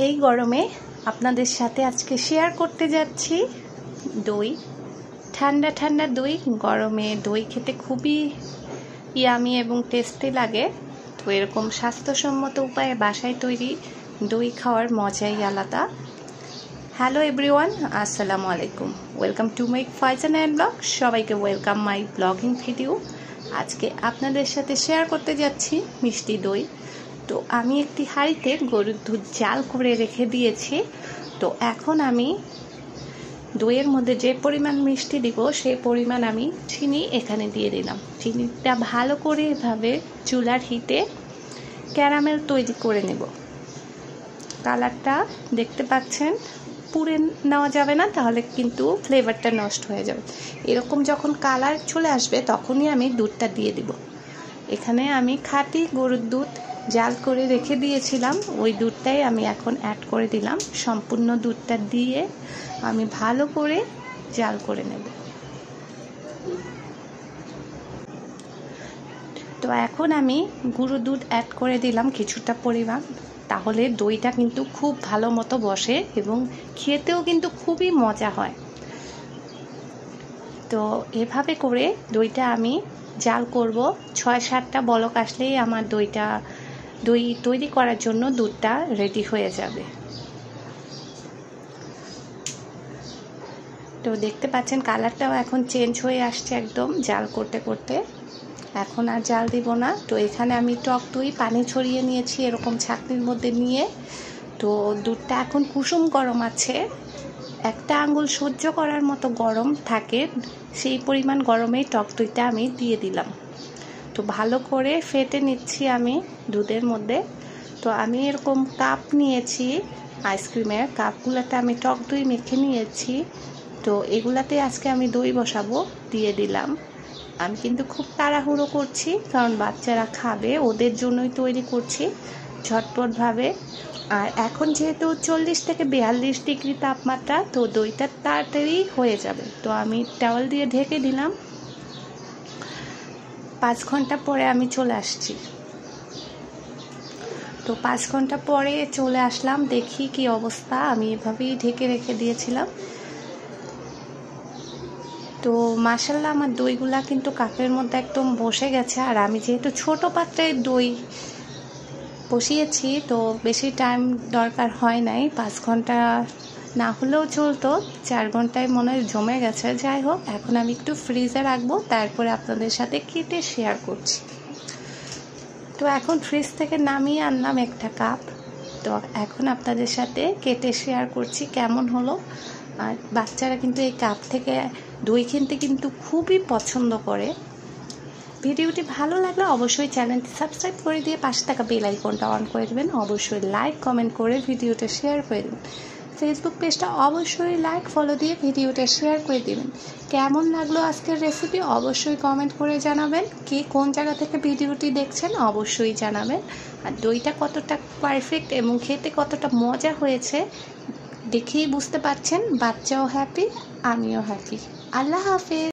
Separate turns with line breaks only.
এই গরমে আপনাদের সাথে আজকে শেয়ার করতে যাচ্ছি দই। ঠান্ডা ঠান্ডা দই, গরমে দই খেতে খুবই ইয়ামি এবং টেস্টি লাগে। তো এরকম স্বাস্থ্যসম্মত উপায়ে বাসায় তৈরি দই খাওয়ার মজাই আলাদা। হ্যালো এভরিওয়ান, আসসালামু আলাইকুম। Welcome to my Faizan and blog. সবাইকে ওয়েলকাম মাই ব্লগিং ভিডিও। আজকে আপনাদের সাথে শেয়ার করতে যাচ্ছি মিষ্টি দই। তো আমি একটি হাঁড়িতে গরুর দুধ জাল করে রেখে দিয়েছি। তো এখন আমি দইয়ের মধ্যে যে পরিমাণ মিষ্টি দিব সেই পরিমাণ আমি চিনি এখানে দিয়ে দিলাম। চিনিটা ভালো করে এভাবে চুলার হিটে ক্যারামেল তৈরি করে নেব। কালারটা দেখতে পাচ্ছেন, পুড়ে নেওয়া যাবে না, তাহলে কিন্তু ফ্লেভারটা নষ্ট হয়ে যাবে। এরকম যখন কালার চলে আসবে তখনই আমি দুধটা দিয়ে দিব। এখানে আমি খাঁটি গরুর দুধ জাল করে রেখে দিয়েছিলাম, ওই দুধটাই আমি এখন অ্যাড করে দিলাম। সম্পূর্ণ দুধটা দিয়ে আমি ভালো করে জাল করে নেব। তো এখন আমি গুঁড়ো দুধ অ্যাড করে দিলাম কিছুটা পরিমাণ, তাহলে দইটা কিন্তু খুব ভালো মতো বসে এবং খেতেও কিন্তু খুবই মজা হয়। তো এভাবে করে দইটা আমি জাল করব। 6-7টা বলক আসলেই আমার দই তৈরি করার জন্য দুধটা রেডি হয়ে যাবে। তো দেখতে পাচ্ছেন কালারটাও এখন চেঞ্জ হয়ে আসছে একদম জাল করতে করতে। এখন আর জাল দিব না। তো এখানে আমি টক দই পানি ছড়িয়ে নিয়েছি এরকম ছাঁকনির মধ্যে নিয়ে। তো দুধটা এখন কুসুম গরম আছে, একটা আঙ্গুল সহ্য করার মতো গরম থাকে, সেই পরিমাণ গরমেই টক দইটা আমি দিয়ে দিলাম। তো ভালো করে ফেটে নিচ্ছি আমি দুধের মধ্যে। তো আমি এরকম কাপ নিয়েছি, আইসক্রিমের কাপগুলোতে আমি টক দই মেখে নিয়েছি। তো এগুলাতে আজকে আমি দই বসাবো, দিয়ে দিলাম। আমি কিন্তু খুব তাড়াহুড়ো করছি, কারণ বাচ্চারা খাবে, ওদের জন্যই তৈরি করছি ঝটপটভাবে। আর এখন যেহেতু 40 থেকে 42 ডিগ্রি তাপমাত্রা, তো দইটা তাড়াতাড়ি হয়ে যাবে। তো আমি টাওয়াল দিয়ে ঢেকে দিলাম। 5 ঘন্টা পরে আমি চলে আসছি। তো 5 ঘন্টা পরে চলে আসলাম, দেখি কি অবস্থা। আমি এভাবেই ঢেকে রেখে দিয়েছিলাম। তো মাশাআল্লাহ আমার দইগুলা কিন্তু কাপের মধ্যে একদম বসে গেছে। আর আমি যেহেতু ছোট পাত্রে দই বসিয়েছি, তো বেশি টাইম দরকার হয় নাই। 5 ঘন্টা না হলেও চলতো, 4 ঘন্টায় মনে হয় জমে গেছে। যাই হোক, এখন আমি একটু ফ্রিজে রাখবো, তারপরে আপনাদের সাথে কেটে শেয়ার করছি। তো এখন ফ্রিজ থেকে নামিয়ে আনলাম একটা কাপ। তো এখন আপনাদের সাথে কেটে শেয়ার করছি কেমন হলো। আর বাচ্চারা কিন্তু এই কাপ থেকে দই কিনতে কিন্তু খুবই পছন্দ করে। ভিডিওটি ভালো লাগলে অবশ্যই চ্যানেলটি সাবস্ক্রাইব করে দিয়ে পাশে থাকা বেল আইকনটা অন করে দেবেন। অবশ্যই লাইক কমেন্ট করে ভিডিওটা শেয়ার করে দেবেন। ফেসবুক পেজটা অবশ্যই লাইক ফলো দিয়ে ভিডিওটা শেয়ার করে দেবেন। কেমন লাগলো আজকের রেসিপি অবশ্যই কমেন্ট করে জানাবেন। কে কোন জায়গা থেকে ভিডিওটি দেখছেন অবশ্যই জানাবেন। আর দইটা কতটা পারফেক্ট এবং খেতে কতটা মজা হয়েছে দেখেই বুঝতে পারছেন। বাচ্চাও হ্যাপি, আমিও হ্যাপি। আল্লাহ হাফেজ।